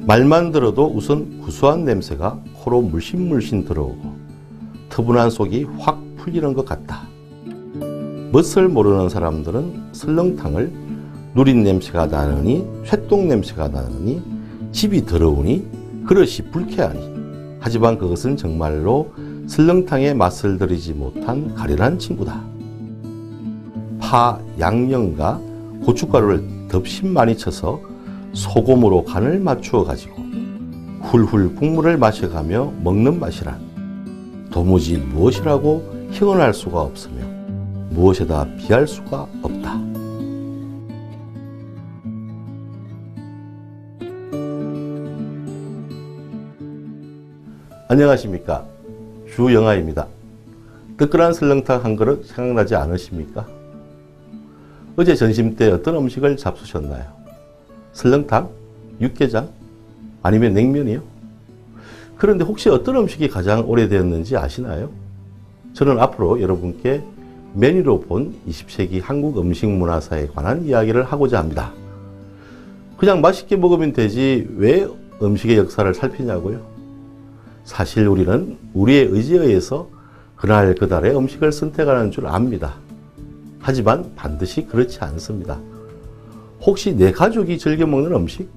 말만 들어도 우선 구수한 냄새가 코로 물씬물씬 들어오고 터분한 속이 확 풀리는 것 같다. 멋을 모르는 사람들은 설렁탕을 누린 냄새가 나느니 쇠똥 냄새가 나느니 집이 더러우니 그릇이 불쾌하니, 하지만 그것은 정말로 설렁탕의 맛을 들이지 못한 가련한 친구다. 파, 양념과 고춧가루를 덥신 많이 쳐서 소금으로 간을 맞추어 가지고 훌훌 국물을 마셔가며 먹는 맛이란 도무지 무엇이라고 형언할 수가 없으며 무엇에다 비할 수가 없다. 안녕하십니까, 주영아입니다. 뜨끈한 설렁탕 한 그릇 생각나지 않으십니까? 어제 점심 때 어떤 음식을 잡수셨나요? 설렁탕? 육개장? 아니면 냉면이요? 그런데 혹시 어떤 음식이 가장 오래되었는지 아시나요? 저는 앞으로 여러분께 메뉴로 본 20세기 한국 음식 문화사에 관한 이야기를 하고자 합니다. 그냥 맛있게 먹으면 되지 왜 음식의 역사를 살피냐고요? 사실 우리는 우리의 의지에 의해서 그날 그달의 음식을 선택하는 줄 압니다. 하지만 반드시 그렇지 않습니다. 혹시 내 가족이 즐겨 먹는 음식,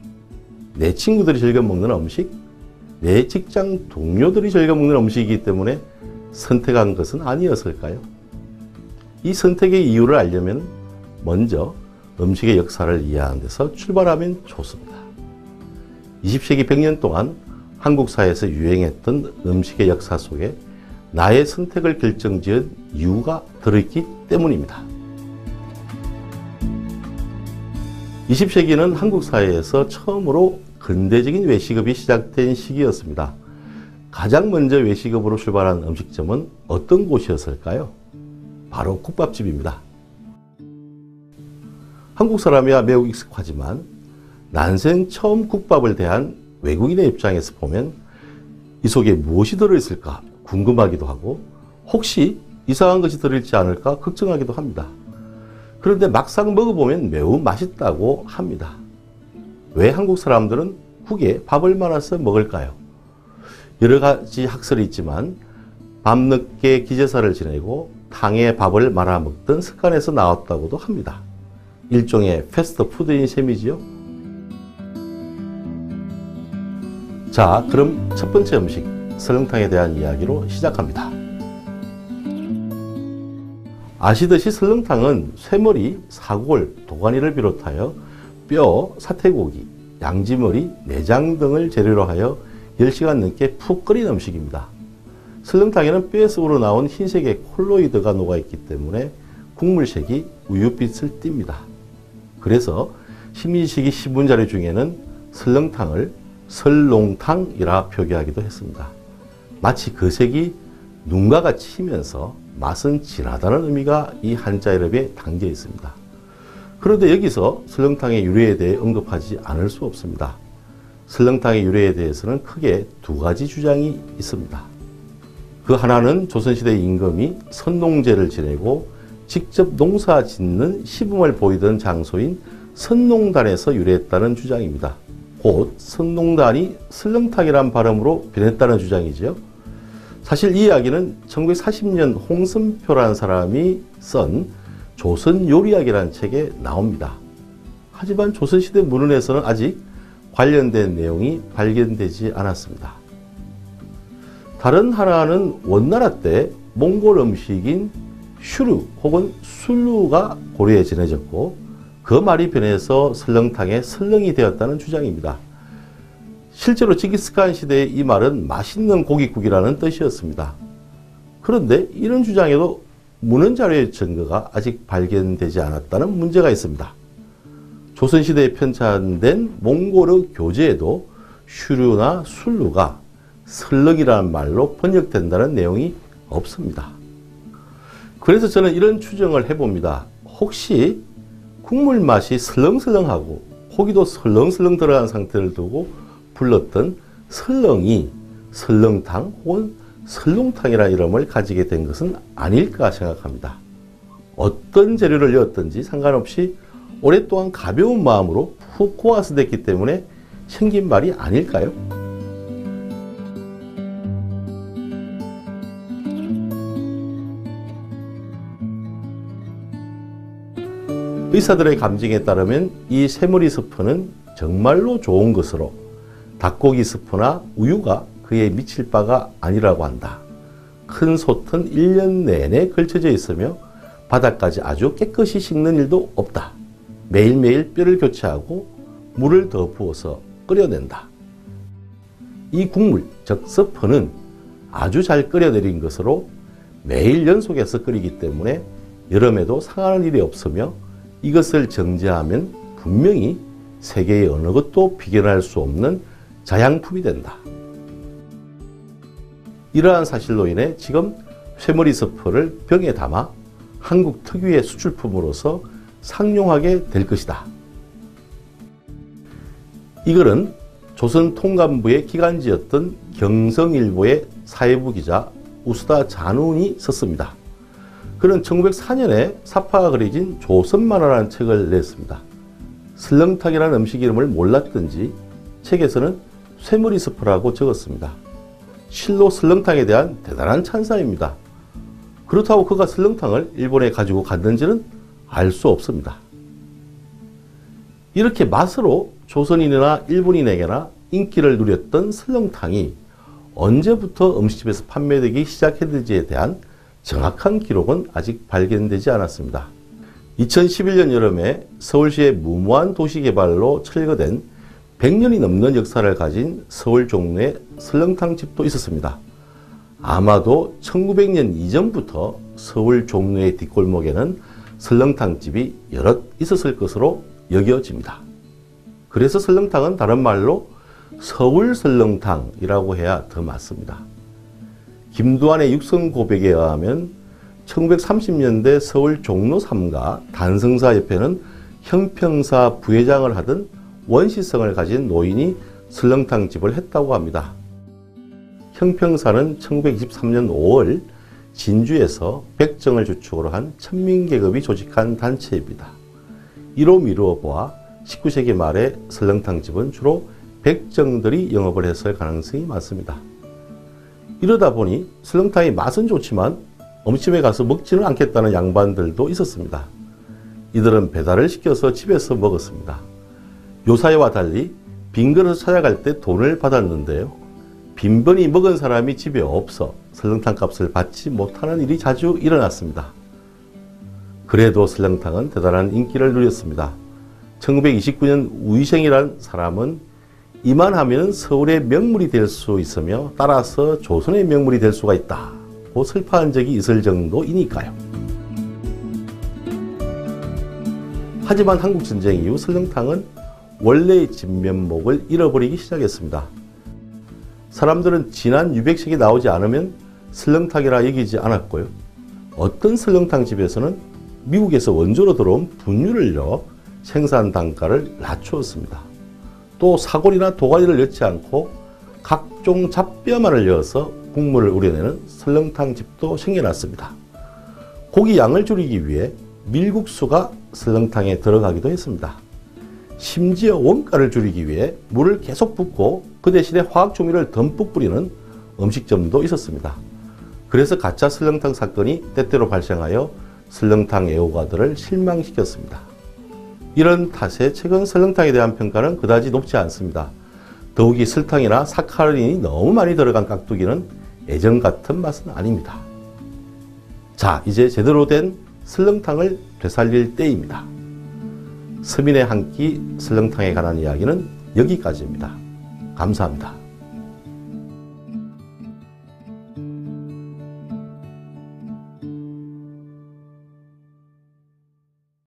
내 친구들이 즐겨 먹는 음식, 내 직장 동료들이 즐겨 먹는 음식이기 때문에 선택한 것은 아니었을까요? 이 선택의 이유를 알려면 먼저 음식의 역사를 이해하는 데서 출발하면 좋습니다. 20세기 100년 동안 한국 사회에서 유행했던 음식의 역사 속에 나의 선택을 결정지은 이유가 들어있기 때문입니다. 20세기는 한국 사회에서 처음으로 근대적인 외식업이 시작된 시기였습니다. 가장 먼저 외식업으로 출발한 음식점은 어떤 곳이었을까요? 바로 국밥집입니다. 한국 사람이야 매우 익숙하지만 난생 처음 국밥을 대한 외국인의 입장에서 보면 이 속에 무엇이 들어있을까 궁금하기도 하고 혹시 이상한 것이 들어있지 않을까 걱정하기도 합니다. 그런데 막상 먹어보면 매우 맛있다고 합니다. 왜 한국 사람들은 국에 밥을 말아서 먹을까요? 여러 가지 학설이 있지만 밤늦게 기제사를 지내고 탕에 밥을 말아 먹던 습관에서 나왔다고도 합니다. 일종의 패스트푸드인 셈이지요. 자, 그럼 첫 번째 음식 설렁탕에 대한 이야기로 시작합니다. 아시듯이 설렁탕은 쇠머리, 사골, 도가니를 비롯하여 뼈, 사태고기, 양지머리, 내장 등을 재료로 하여 10시간 넘게 푹 끓인 음식입니다. 설렁탕에는 뼈에서 우러나온 흰색의 콜로이드가 녹아있기 때문에 국물색이 우유빛을 띱니다. 그래서 식민지시기 신문자료 중에는 설렁탕을 설롱탕이라 표기하기도 했습니다. 마치 그 색이 눈과 같이 희면서 맛은 진하다는 의미가 이 한자 이름에 담겨 있습니다. 그런데 여기서 설렁탕의 유래에 대해 언급하지 않을 수 없습니다. 설렁탕의 유래에 대해서는 크게 두 가지 주장이 있습니다. 그 하나는 조선시대 임금이 선농제를 지내고 직접 농사 짓는 시범을 보이던 장소인 선농단에서 유래했다는 주장입니다. 곧 선농단이 설렁탕이란 발음으로 변했다는 주장이죠. 사실 이 이야기는 1940년 홍선표라는 사람이 쓴 조선요리학이라는 책에 나옵니다. 하지만 조선시대 문헌에서는 아직 관련된 내용이 발견되지 않았습니다. 다른 하나는 원나라 때 몽골 음식인 슈르 혹은 술루가 고려에 전해졌고 그 말이 변해서 설렁탕의 설렁이 되었다는 주장입니다. 실제로 징기스칸 시대의 이 말은 맛있는 고깃국이라는 뜻이었습니다. 그런데 이런 주장에도 문헌 자료의 증거가 아직 발견되지 않았다는 문제가 있습니다. 조선시대에 편찬된 몽골어 교재에도 슈르나 술루가 설렁이라는 말로 번역된다는 내용이 없습니다. 그래서 저는 이런 추정을 해봅니다. 혹시 국물 맛이 설렁설렁하고 고기도 설렁설렁 들어간 상태를 두고 불렀던 설렁이 설렁탕 혹은 설렁탕이라는 이름을 가지게 된 것은 아닐까 생각합니다. 어떤 재료를 넣었든지 상관없이 오랫동안 가벼운 마음으로 푹 고아서 됐기 때문에 생긴 말이 아닐까요? 의사들의 감증에 따르면 이 새머리 스프는 정말로 좋은 것으로 닭고기 스프나 우유가 그에 미칠 바가 아니라고 한다. 큰 솥은 1년 내내 걸쳐져 있으며 바닥까지 아주 깨끗이 씻는 일도 없다. 매일매일 뼈를 교체하고 물을 더 부어서 끓여낸다. 이 국물, 즉 스프는 아주 잘 끓여내린 것으로 매일 연속해서 끓이기 때문에 여름에도 상하는 일이 없으며 이것을 정제하면 분명히 세계의 어느 것도 비견할 수 없는 자양품이 된다. 이러한 사실로 인해 지금 쇠머리 스프를 병에 담아 한국 특유의 수출품으로서 상용하게 될 것이다. 이 글은 조선 통감부의 기간지였던 경성일보의 사회부 기자 우스다 잔운이 썼습니다. 그는 1904년에 사파가 그려진 조선만화라는 책을 냈습니다. 설렁탕이라는 음식 이름을 몰랐던지 책에서는 쇠머리 스프라고 적었습니다. 실로 설렁탕에 대한 대단한 찬사입니다. 그렇다고 그가 설렁탕을 일본에 가지고 갔는지는 알 수 없습니다. 이렇게 맛으로 조선인이나 일본인에게나 인기를 누렸던 설렁탕이 언제부터 음식집에서 판매되기 시작했는지에 대한 정확한 기록은 아직 발견되지 않았습니다. 2011년 여름에 서울시의 무모한 도시개발로 철거된 100년이 넘는 역사를 가진 서울 종로에 설렁탕집도 있었습니다. 아마도 1900년 이전부터 서울 종로의 뒷골목에는 설렁탕집이 여럿 있었을 것으로 여겨집니다. 그래서 설렁탕은 다른 말로 서울 설렁탕이라고 해야 더 맞습니다. 김두한의 육성고백에 의하면 1930년대 서울 종로 3가 단성사 옆에는 형평사 부회장을 하던 원시성을 가진 노인이 설렁탕집을 했다고 합니다. 형평사는 1923년 5월 진주에서 백정을 주축으로 한 천민계급이 조직한 단체입니다. 이로 미루어 보아 19세기 말에 설렁탕집은 주로 백정들이 영업을 했을 가능성이 많습니다. 이러다 보니 설렁탕의 맛은 좋지만 음식점에 가서 먹지는 않겠다는 양반들도 있었습니다. 이들은 배달을 시켜서 집에서 먹었습니다. 요사이와 달리 빈 그릇을 찾아갈 때 돈을 받았는데요. 빈번히 먹은 사람이 집에 없어 설렁탕 값을 받지 못하는 일이 자주 일어났습니다. 그래도 설렁탕은 대단한 인기를 누렸습니다. 1929년 우이생이라는 사람은 이만하면 서울의 명물이 될 수 있으며 따라서 조선의 명물이 될 수가 있다고 설파한 적이 있을 정도이니까요. 하지만 한국전쟁 이후 설렁탕은 원래의 진면목을 잃어버리기 시작했습니다. 사람들은 진한 유백식이 나오지 않으면 설렁탕이라 여기지 않았고요. 어떤 설렁탕 집에서는 미국에서 원조로 들어온 분유를 넣어 생산 단가를 낮추었습니다. 또 사골이나 도가니를 넣지 않고 각종 잡뼈만을 넣어서 국물을 우려내는 설렁탕 집도 생겨났습니다. 고기 양을 줄이기 위해 밀국수가 설렁탕에 들어가기도 했습니다. 심지어 원가를 줄이기 위해 물을 계속 붓고 그 대신에 화학조미를 듬뿍 뿌리는 음식점도 있었습니다. 그래서 가짜 설렁탕 사건이 때때로 발생하여 설렁탕 애호가들을 실망시켰습니다. 이런 탓에 최근 설렁탕에 대한 평가는 그다지 높지 않습니다. 더욱이 설탕이나 사카린이 너무 많이 들어간 깍두기는 예전 같은 맛은 아닙니다. 자, 이제 제대로 된 설렁탕을 되살릴 때입니다. 서민의 한 끼 설렁탕에 관한 이야기는 여기까지입니다. 감사합니다.